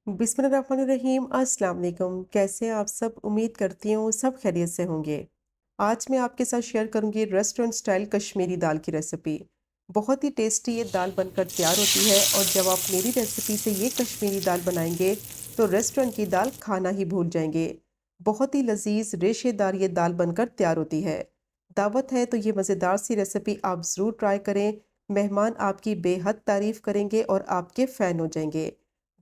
बिस्मिल्लाहिर्रहमानिर्रहीम। अस्सलाम वालेकुम। कैसे हैं आप सब? उम्मीद करती हूँ सब खैरियत से होंगे। आज मैं आपके साथ शेयर करूंगी रेस्टोरेंट स्टाइल कश्मीरी दाल की रेसिपी। बहुत ही टेस्टी ये दाल बनकर तैयार होती है और जब आप मेरी रेसिपी से ये कश्मीरी दाल बनाएंगे तो रेस्टोरेंट की दाल खाना ही भूल जाएंगे। बहुत ही लजीज रेशेदार ये दाल बनकर तैयार होती है। दावत है तो ये मज़ेदार सी रेसिपी आप ज़रूर ट्राई करें। मेहमान आपकी बेहद तारीफ़ करेंगे और आपके फ़ैन हो जाएंगे।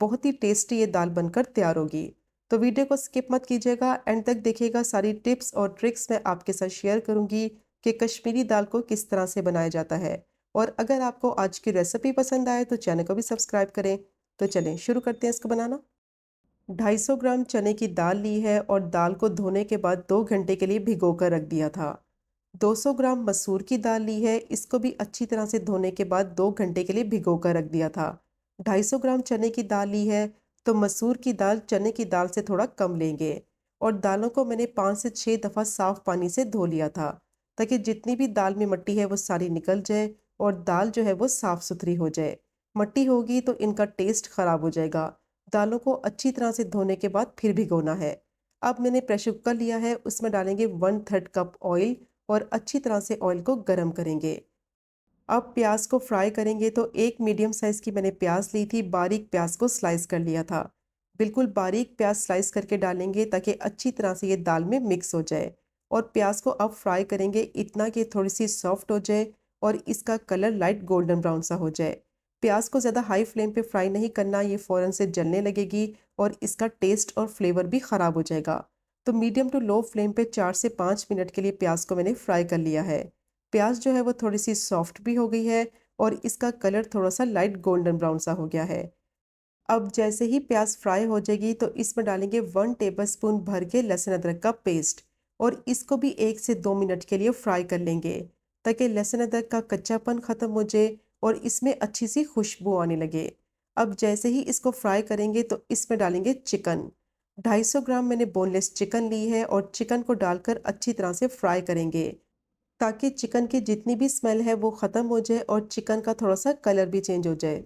बहुत ही टेस्टी ये दाल बनकर तैयार होगी। तो वीडियो को स्किप मत कीजिएगा, एंड तक देखिएगा। सारी टिप्स और ट्रिक्स मैं आपके साथ शेयर करूंगी कि कश्मीरी दाल को किस तरह से बनाया जाता है। और अगर आपको आज की रेसिपी पसंद आए तो चैनल को भी सब्सक्राइब करें। तो चलें शुरू करते हैं इसको बनाना। 250 ग्राम चने की दाल ली है और दाल को धोने के बाद 2 घंटे के लिए भिगो कर रख दिया था। 200 ग्राम मसूर की दाल ली है, इसको भी अच्छी तरह से धोने के बाद 2 घंटे के लिए भिगो कर रख दिया था। 250 ग्राम चने की दाल ली है तो मसूर की दाल चने की दाल से थोड़ा कम लेंगे। और दालों को मैंने 5 से 6 दफ़ा साफ पानी से धो लिया था ताकि जितनी भी दाल में मट्टी है वो सारी निकल जाए और दाल जो है वो साफ़ सुथरी हो जाए। मट्टी होगी तो इनका टेस्ट ख़राब हो जाएगा। दालों को अच्छी तरह से धोने के बाद फिर भिगोना है। अब मैंने प्रेशर कुकर लिया है, उसमें डालेंगे 1/3 कप ऑयल और अच्छी तरह से ऑयल को गर्म करेंगे। अब प्याज को फ्राई करेंगे तो एक मीडियम साइज़ की मैंने प्याज ली थी, बारीक प्याज को स्लाइस कर लिया था। बिल्कुल बारीक प्याज स्लाइस करके डालेंगे ताकि अच्छी तरह से ये दाल में मिक्स हो जाए। और प्याज को अब फ्राई करेंगे इतना कि थोड़ी सी सॉफ्ट हो जाए और इसका कलर लाइट गोल्डन ब्राउन सा हो जाए। प्याज को ज़्यादा हाई फ्लेम पे फ्राई नहीं करना, ये फ़ौरन से जलने लगेगी और इसका टेस्ट और फ्लेवर भी ख़राब हो जाएगा। तो मीडियम टू लो फ्लेम पे 4 से 5 मिनट के लिए प्याज को मैंने फ्राई कर लिया है। प्याज जो है वो थोड़ी सी सॉफ्ट भी हो गई है और इसका कलर थोड़ा सा लाइट गोल्डन ब्राउन सा हो गया है। अब जैसे ही प्याज फ्राई हो जाएगी तो इसमें डालेंगे 1 टेबलस्पून भर के लहसुन अदरक का पेस्ट और इसको भी 1 से 2 मिनट के लिए फ्राई कर लेंगे ताकि लहसुन अदरक का कच्चापन ख़त्म हो जाए और इसमें अच्छी सी खुशबू आने लगे। अब जैसे ही इसको फ्राई करेंगे तो इसमें डालेंगे चिकन। 250 ग्राम मैंने बोनलेस चिकन ली है और चिकन को डालकर अच्छी तरह से फ्राई करेंगे ताकि चिकन की जितनी भी स्मेल है वो ख़त्म हो जाए और चिकन का थोड़ा सा कलर भी चेंज हो जाए।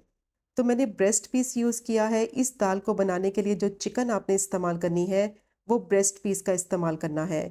तो मैंने ब्रेस्ट पीस यूज़ किया है। इस दाल को बनाने के लिए जो चिकन आपने इस्तेमाल करनी है वो ब्रेस्ट पीस का इस्तेमाल करना है।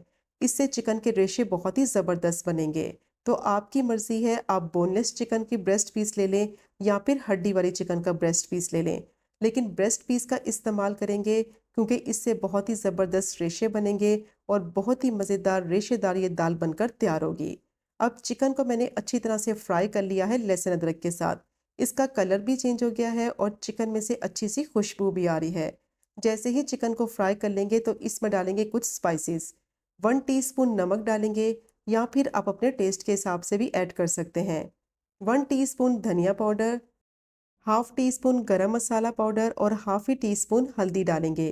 इससे चिकन के रेशे बहुत ही ज़बरदस्त बनेंगे। तो आपकी मर्ज़ी है, आप बोनलेस चिकन की ब्रेस्ट पीस ले लें या फिर हड्डी वाली चिकन का ब्रेस्ट पीस ले लें। लेकिन ब्रेस्ट पीस का इस्तेमाल करेंगे क्योंकि इससे बहुत ही ज़बरदस्त रेशे बनेंगे और बहुत ही मज़ेदार रेशेदार ये दाल बनकर तैयार होगी। अब चिकन को मैंने अच्छी तरह से फ्राई कर लिया है लहसुन अदरक के साथ। इसका कलर भी चेंज हो गया है और चिकन में से अच्छी सी खुशबू भी आ रही है। जैसे ही चिकन को फ्राई कर लेंगे तो इसमें डालेंगे कुछ स्पाइसेस। 1 टीस्पून नमक डालेंगे या फिर आप अपने टेस्ट के हिसाब से भी ऐड कर सकते हैं। 1 टीस्पून धनिया पाउडर, हाफ टी स्पून गरम मसाला पाउडर और हाफ ही टी स्पून हल्दी डालेंगे।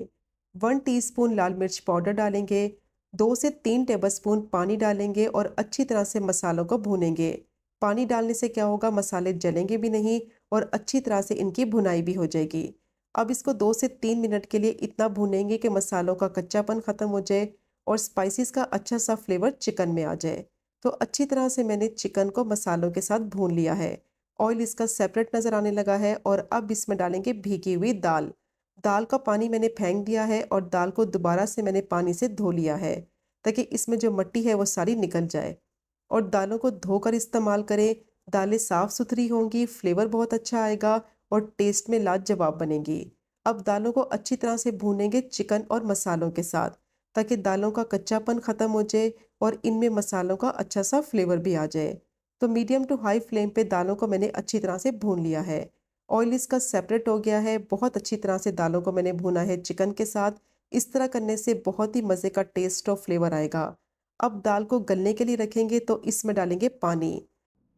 1 टीस्पून लाल मिर्च पाउडर डालेंगे। 2 से 3 टेबलस्पून पानी डालेंगे और अच्छी तरह से मसालों को भूनेंगे। पानी डालने से क्या होगा, मसाले जलेंगे भी नहीं और अच्छी तरह से इनकी भुनाई भी हो जाएगी। अब इसको 2 से 3 मिनट के लिए इतना भूनेंगे कि मसालों का कच्चापन ख़त्म हो जाए और स्पाइसेस का अच्छा सा फ्लेवर चिकन में आ जाए। तो अच्छी तरह से मैंने चिकन को मसालों के साथ भून लिया है। ऑयल इसका सेपरेट नज़र आने लगा है और अब इसमें डालेंगे भीगी हुई दाल। दाल का पानी मैंने फेंक दिया है और दाल को दोबारा से मैंने पानी से धो लिया है ताकि इसमें जो मिट्टी है वो सारी निकल जाए। और दालों को धोकर इस्तेमाल करें। दालें साफ़ सुथरी होंगी, फ्लेवर बहुत अच्छा आएगा और टेस्ट में लाजवाब बनेंगी। अब दालों को अच्छी तरह से भूनेंगे चिकन और मसालों के साथ ताकि दालों का कच्चापन ख़त्म हो जाए और इनमें मसालों का अच्छा सा फ्लेवर भी आ जाए। तो मीडियम टू हाई फ्लेम पे दालों को मैंने अच्छी तरह से भून लिया है। ऑयल इसका सेपरेट हो गया है। बहुत अच्छी तरह से दालों को मैंने भूना है चिकन के साथ। इस तरह करने से बहुत ही मज़े का टेस्ट और फ्लेवर आएगा। अब दाल को गलने के लिए रखेंगे तो इसमें डालेंगे पानी।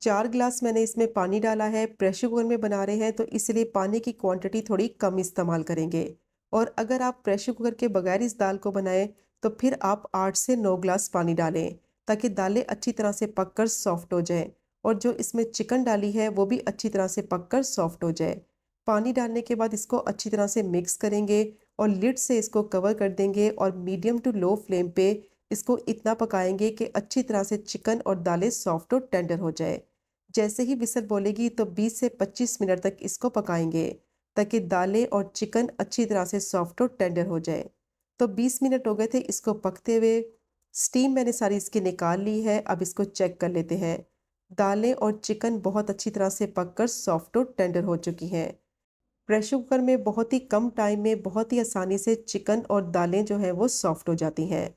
4 गिलास मैंने इसमें पानी डाला है। प्रेशर कुकर में बना रहे हैं तो इसलिए पानी की क्वांटिटी थोड़ी कम इस्तेमाल करेंगे। और अगर आप प्रेशर कुकर के बगैर इस दाल को बनाएं तो फिर आप 8 से 9 गिलास पानी डालें ताकि दालें अच्छी तरह से पककर सॉफ्ट हो जाएं और जो इसमें चिकन डाली है वो भी अच्छी तरह से पककर सॉफ्ट हो जाए। पानी डालने के बाद इसको अच्छी तरह से मिक्स करेंगे और लिड से इसको कवर कर देंगे और मीडियम टू लो फ्लेम पे इसको इतना पकाएंगे कि अच्छी तरह से चिकन और दालें सॉफ्ट और टेंडर हो जाए। जैसे ही विसल बोलेगी तो 20 से 25 मिनट तक इसको पकाएंगे। ताकि दालें और चिकन अच्छी तरह से सॉफ्ट और टेंडर हो जाए। तो 20 मिनट हो गए थे इसको पकते हुए। स्टीम मैंने सारी इसकी निकाल ली है। अब इसको चेक कर लेते हैं। दालें और चिकन बहुत अच्छी तरह से पककर सॉफ्ट और टेंडर हो चुकी हैं। प्रेशर कुकर में बहुत ही कम टाइम में बहुत ही आसानी से चिकन और दालें जो हैं वो सॉफ्ट हो जाती हैं।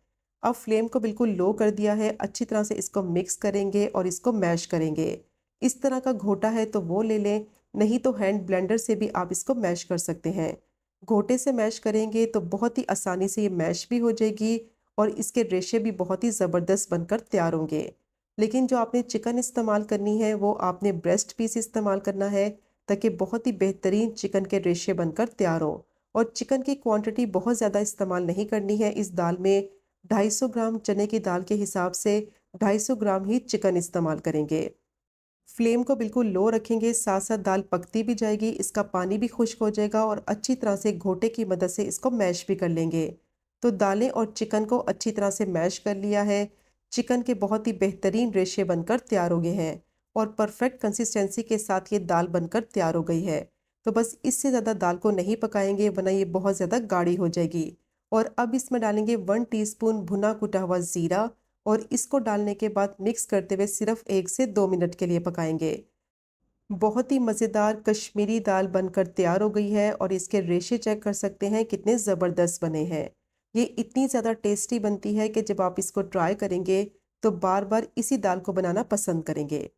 अब फ्लेम को बिल्कुल लो कर दिया है। अच्छी तरह से इसको मिक्स करेंगे और इसको मैश करेंगे। इस तरह का घोटा है तो वो ले लें, नहीं तो हैंड ब्लेंडर से भी आप इसको मैश कर सकते हैं। घोटे से मैश करेंगे तो बहुत ही आसानी से ये मैश भी हो जाएगी और इसके रेशे भी बहुत ही ज़बरदस्त बनकर तैयार होंगे। लेकिन जो आपने चिकन इस्तेमाल करनी है वो आपने ब्रेस्ट पीस इस्तेमाल करना है, ताकि बहुत ही बेहतरीन चिकन के रेशे बनकर तैयार हो। और चिकन की क्वांटिटी बहुत ज़्यादा इस्तेमाल नहीं करनी है इस दाल में। 250 ग्राम चने की दाल के हिसाब से 250 ग्राम ही चिकन इस्तेमाल करेंगे। फ्लेम को बिल्कुल लो रखेंगे, साथ साथ दाल पकती भी जाएगी, इसका पानी भी खुश्क हो जाएगा और अच्छी तरह से घोटे की मदद से इसको मैश भी कर लेंगे। तो दालें और चिकन को अच्छी तरह से मैश कर लिया है। चिकन के बहुत ही बेहतरीन रेशे बनकर तैयार हो गए हैं और परफेक्ट कंसिस्टेंसी के साथ ये दाल बनकर तैयार हो गई है। तो बस इससे ज़्यादा दाल को नहीं पकाएंगे वरना ये बहुत ज़्यादा गाढ़ी हो जाएगी। और अब इसमें डालेंगे 1 टीस्पून भुना कुटा हुआ ज़ीरा और इसको डालने के बाद मिक्स करते हुए सिर्फ 1 से 2 मिनट के लिए पकाएंगे। बहुत ही मज़ेदार कश्मीरी दाल बनकर तैयार हो गई है और इसके रेशे चेक कर सकते हैं कितने ज़बरदस्त बने हैं। ये इतनी ज़्यादा टेस्टी बनती है कि जब आप इसको ट्राई करेंगे तो बार बार इसी दाल को बनाना पसंद करेंगे।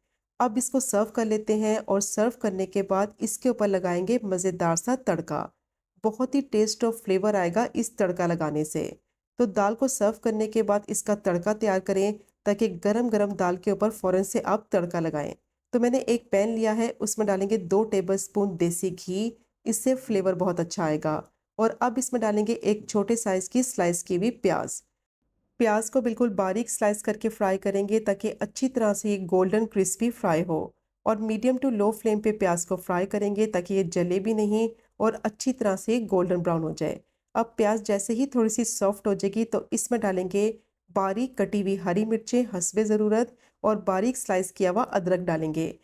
अब इसको सर्व कर लेते हैं और सर्व करने के बाद इसके ऊपर लगाएंगे मज़ेदार सा तड़का। बहुत ही टेस्ट और फ्लेवर आएगा इस तड़का लगाने से। तो दाल को सर्व करने के बाद इसका तड़का तैयार करें, ताकि गरम गरम दाल के ऊपर फ़ौरन से आप तड़का लगाएं। तो मैंने एक पैन लिया है, उसमें डालेंगे 2 टेबलस्पून देसी घी। इससे फ्लेवर बहुत अच्छा आएगा। और अब इसमें डालेंगे एक छोटे साइज़ की स्लाइस की हुई प्याज। प्याज को बिल्कुल बारीक स्लाइस करके फ्राई करेंगे ताकि अच्छी तरह से ये गोल्डन क्रिस्पी फ्राई हो। और मीडियम टू लो फ्लेम पे प्याज को फ्राई करेंगे ताकि ये जले भी नहीं और अच्छी तरह से गोल्डन ब्राउन हो जाए। अब प्याज जैसे ही थोड़ी सी सॉफ्ट हो जाएगी तो इसमें डालेंगे बारीक कटी हुई हरी मिर्चें हस्बे ज़रूरत और बारीक स्लाइस किया हुआ अदरक डालेंगे।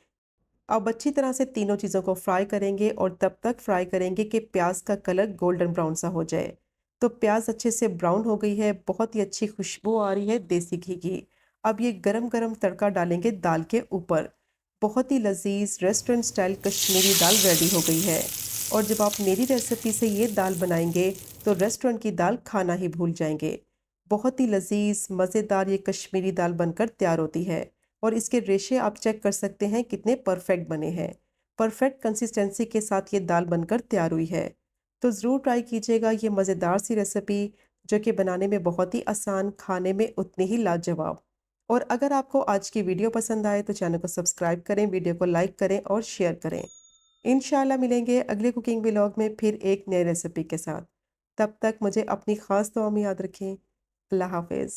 अब अच्छी तरह से तीनों चीज़ों को फ्राई करेंगे और तब तक फ्राई करेंगे कि प्याज का कलर गोल्डन ब्राउन सा हो जाए। तो प्याज अच्छे से ब्राउन हो गई है, बहुत ही अच्छी खुशबू आ रही है देसी घी की। अब ये गरम गरम तड़का डालेंगे दाल के ऊपर। बहुत ही लजीज रेस्टोरेंट स्टाइल कश्मीरी दाल रेडी हो गई है। और जब आप मेरी रेसिपी से ये दाल बनाएंगे तो रेस्टोरेंट की दाल खाना ही भूल जाएंगे। बहुत ही लजीज मज़ेदार ये कश्मीरी दाल बनकर तैयार होती है। और इसके रेशे आप चेक कर सकते हैं कितने परफेक्ट बने हैं। परफेक्ट कंसिस्टेंसी के साथ ये दाल बनकर तैयार हुई है। तो ज़रूर ट्राई कीजिएगा ये मज़ेदार सी रेसिपी, जो कि बनाने में बहुत ही आसान, खाने में उतनी ही लाजवाब। और अगर आपको आज की वीडियो पसंद आए तो चैनल को सब्सक्राइब करें, वीडियो को लाइक करें और शेयर करें। इंशाल्लाह मिलेंगे अगले कुकिंग व्लॉग में फिर एक नई रेसिपी के साथ। तब तक मुझे अपनी ख़ास दुआ में याद रखें। अल्लाह हाफ़िज़।